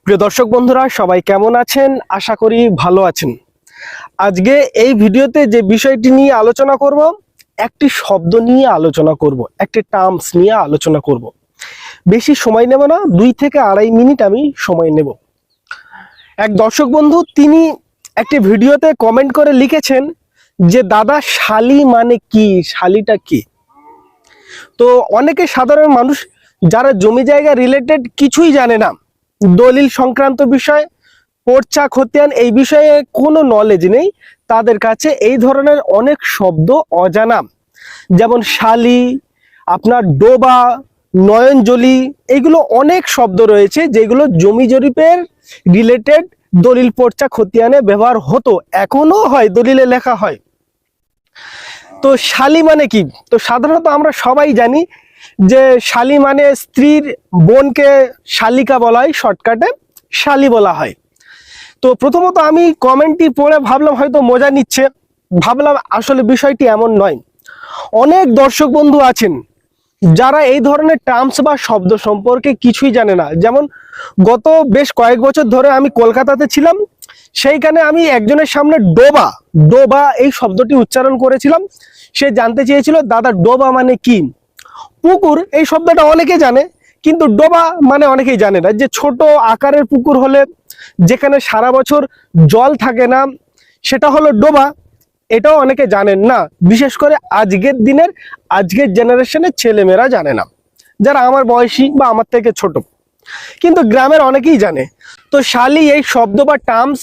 প্রিয় দর্শক বন্ধুরা, সবাই কেমন আছেন? আশা করি ভালো আছেন। আজকে এই ভিডিওতে যে বিষয়টি নিয়ে আলোচনা করব, একটি শব্দ নিয়ে আলোচনা করব, একটি টার্মস নিয়ে আলোচনা করব। বেশি সময় নেব না, 2 থেকে আড়াই মিনিট আমি সময় নেব। এক দর্শক বন্ধু তিনি একটি ভিডিওতে কমেন্ট করে লিখেছেন যে দাদা, শালি মানে কি, শালিটা কি? তো অনেকে সাধারণ মানুষ যারা জমি জায়গা রিলেটেড কিছুই জানে না, দলিল সংক্রান্ত বিষয়, পর্চা খতিয়ান এই বিষয়ে কোনো নলেজ নেই, তাদের কাছে এই ধরনের অনেক শব্দ অজানা। যেমন শালি, আপনার ডোবা, নয়নজলি, এইগুলো অনেক শব্দ রয়েছে যেগুলো জমি জরিপের রিলেটেড দলিল পর্চা খতিয়ানে ব্যবহার হতো, এখনো হয়, দলিলে লেখা হয়। তো শালি মানে কি? তো সাধারণত আমরা সবাই জানি যে শালি মানে স্ত্রীর বোনকে শালিকা বলা হয়, শর্টকাটে শালি বলা হয়। তো প্রথমত আমি কমেন্টটি পড়ে ভাবলাম হয়তো মজা নিচ্ছে, ভাবলাম আসলে বিষয়টি এমন নয়। অনেক দর্শক বন্ধু আছেন যারা এই ধরনের টার্মস বা শব্দ সম্পর্কে কিছুই জানে না। যেমন গত বেশ কয়েক বছর ধরে আমি কলকাতাতে ছিলাম, সেইখানে আমি একজনের সামনে ডোবা ডোবা এই শব্দটি উচ্চারণ করেছিলাম। সে জানতে চেয়েছিল দাদা ডোবা মানে কি। পুকুর এই শব্দটা অনেকে জানে, কিন্তু ডোবা মানে অনেকেই জানে না। যে ছোট আকারের পুকুর হলে যেখানে সারা বছর জল থাকে না, সেটা হলো ডোবা। এটাও অনেকে জানেন না, বিশেষ করে আজকের জেনারেশনের ছেলেমেয়েরা জানে না, যারা আমার বয়সী বা আমার থেকে ছোট। কিন্তু গ্রামের অনেকেই জানে। তো শালি এই শব্দ বা টার্মস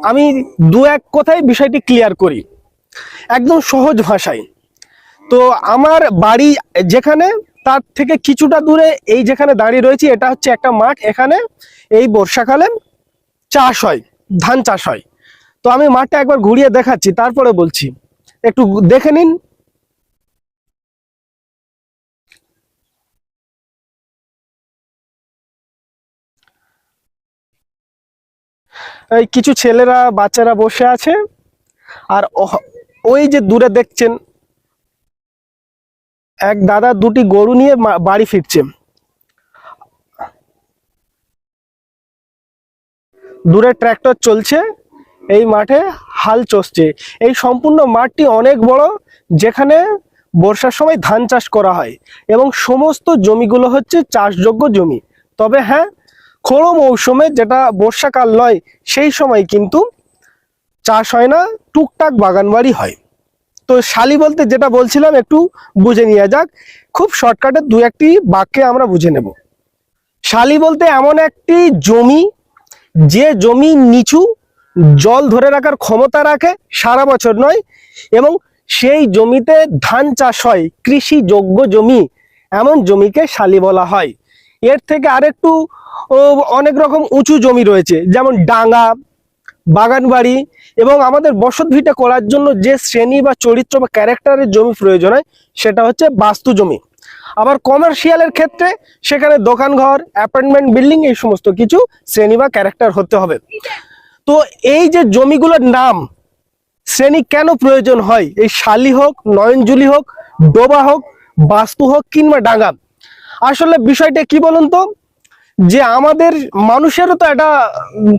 আমি দু এক কথায় বিষয়টি ক্লিয়ার করি একদম সহজ ভাষায়। তো আমার বাড়ি যেখানে, তার থেকে কিছুটা দূরে এই যেখানে দাঁড়িয়ে রয়েছি, এটা হচ্ছে একটা মাঠ। এখানে এই বর্ষাকালে চাষ হয়, ধান চাষ হয়। তো আমি মাঠটা একবার ঘুরিয়ে দেখাচ্ছি, তারপরে বলছি, একটু দেখে নিন। এই কিছু ছেলেরা বাচ্চারা বসে আছে, আর ওই যে দূরে দেখছেন এক দাদা দুটি গরু নিয়ে বাড়ি ফিরছে। দূরে ট্র্যাক্টর চলছে, এই মাঠে হাল চষছে। এই সম্পূর্ণ মাঠটি অনেক বড়, যেখানে বর্ষার সময় ধান চাষ করা হয় এবং সমস্ত জমিগুলো হচ্ছে চাষযোগ্য জমি। তবে হ্যাঁ, খোড়ো মৌসুমে, যেটা বর্ষাকাল নয়, সেই সময় কিন্তু চাষ হয় না, টুকটাক বাগানবাড়ি হয়। তো শালি বলতে যেটা বলছিলাম একটু বুঝে নেওয়া যাক, খুব শর্টকাটে দু একটি বাক্যে আমরা বুঝে নেব। শালি বলতে এমন একটি জমি, যে জমি নিচু, জল ধরে রাখার ক্ষমতা রাখে, সারা বছর নয়, এবং সেই জমিতে ধান চাষ হয়, কৃষিযোগ্য জমি, এমন জমিকে শালি বলা হয়। এর থেকে আরেকটু অনেক রকম উঁচু জমি রয়েছে, যেমন ডাঙ্গা, বাগানবাড়ি, এবং আমাদের বসত ভিটা করার জন্য যে শ্রেণী বা চরিত্র বা ক্যারেক্টারের জমি প্রয়োজন হয়, সেটা হচ্ছে বাস্তু জমি। আবার কমার্শিয়ালের ক্ষেত্রে সেখানে দোকানঘর, অ্যাপার্টমেন্ট বিল্ডিং, এই সমস্ত কিছু শ্রেণী বা ক্যারেক্টার হতে হবে। তো এই যে জমিগুলোর নাম, শ্রেণী কেন প্রয়োজন হয়, এই শালি হোক, নয়নজুলি হোক, ডোবা হোক, বাস্তু হোক কিংবা ডাঙ্গা, আসলে বিষয়টা কি বলুন তো, যে আমাদের মানুষেরও তো একটা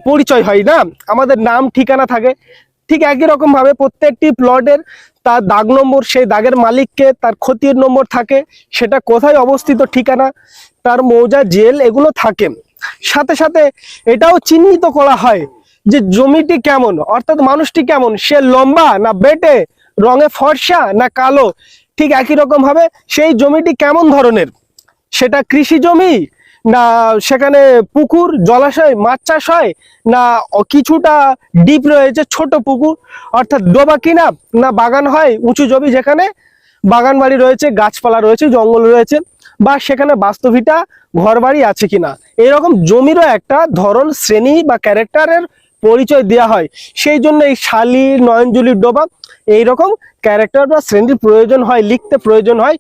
পরিচয় হয় না, আমাদের নাম ঠিকানা থাকে। ঠিক একই রকম ভাবে প্রত্যেকটি প্লটের তার দাগ নম্বর, সেই দাগের মালিককে তার খতিয়ান নম্বর থাকে, সেটা কোথায় অবস্থিত ঠিকানা, তার মৌজা, জেল, এগুলো থাকে। সাথে সাথে এটাও চিহ্নিত করা হয় যে জমিটি কেমন, অর্থাৎ মানুষটি কেমন, সে লম্বা না বেটে, রঙে ফর্সা না কালো। ঠিক একই রকম ভাবে সেই জমিটি কেমন ধরনের, সেটা কৃষি জমি, না সেখানে পুকুর, জলাশয়, মাছ চাষ হয়, না কিছুটা ডিপ রয়েছে, ছোট পুকুর, অর্থাৎ ডোবা কিনা, না বাগান হয়, উঁচু জমি যেখানে বাগান বাড়ি রয়েছে, গাছপালা রয়েছে, জঙ্গল রয়েছে, বা সেখানে বাস্তবিটা ঘর বাড়ি আছে কিনা। এরকম জমিরও একটা ধরন, শ্রেণী বা ক্যারেক্টারের পরিচয় দেওয়া হয়। সেই জন্য এই শালি, নয়নজুলি, ডোবা এইরকম ক্যারেক্টার বা শ্রেণীর প্রয়োজন হয়, লিখতে প্রয়োজন হয়।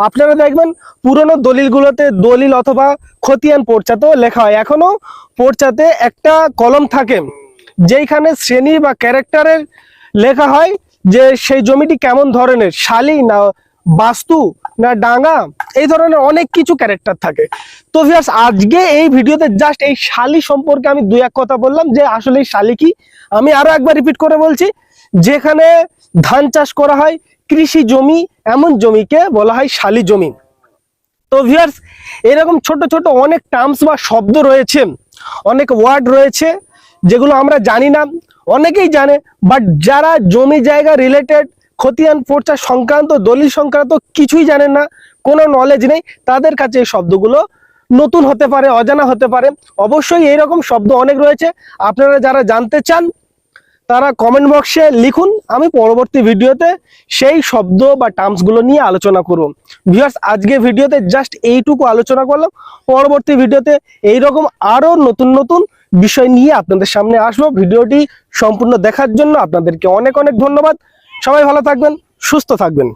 আপনারা দেখবেন পুরনো দলিলগুলোতে, দলিল অথবা খতিয়ান পর্চাতেও লেখা হয়, এখনো পর্চাতে একটা কলম থাকে যেইখানে শ্রেণী বা ক্যারেক্টারের লেখা হয় যে সেই জমিটি কেমন ধরনের, শালি না বাস্তু না ডাঙ্গা, এই ধরনের অনেক কিছু ক্যারেক্টার থাকে। তো ভিউয়ার্স, আজকে এই ভিডিওতে জাস্ট এই শালি সম্পর্কে আমি দুই এক কথা বললাম যে আসলে এই শালি কি। আমি আরো একবার রিপিট করে বলছি, যেখানে ধান চাষ করা হয়, কৃষি জমি, এমন জমিকে বলা হয় শালি জমি। তো ভিউয়ার্স, এরকম ছোট ছোট অনেক টার্মস বা শব্দ রয়েছে, অনেক ওয়ার্ড রয়েছে যেগুলো আমরা জানি না, অনেকেই জানে, বাট যারা জমি জায়গা রিলেটেড খতিয়ান পর্চা সংক্রান্ত দলিল সংক্রান্ত কিছুই জানেন না, কোনো নলেজ নেই, তাদের কাছে এই শব্দগুলো নতুন হতে পারে, অজানা হতে পারে। অবশ্যই এইরকম শব্দ অনেক রয়েছে, আপনারা যারা জানতে চান তারা কমেন্ট বক্সে লিখুন, আমি পরবর্তী ভিডিওতে সেই শব্দ বা টার্মসগুলো নিয়ে আলোচনা করব। ভিউয়ার্স, আজকে ভিডিওতে জাস্ট এইটুকু আলোচনা করলাম, পরবর্তী ভিডিওতে এইরকম আরো নতুন নতুন বিষয় নিয়ে আপনাদের সামনে আসবো। ভিডিওটি সম্পূর্ণ দেখার জন্য আপনাদেরকে অনেক অনেক ধন্যবাদ। সবাই ভালো থাকবেন, সুস্থ থাকবেন।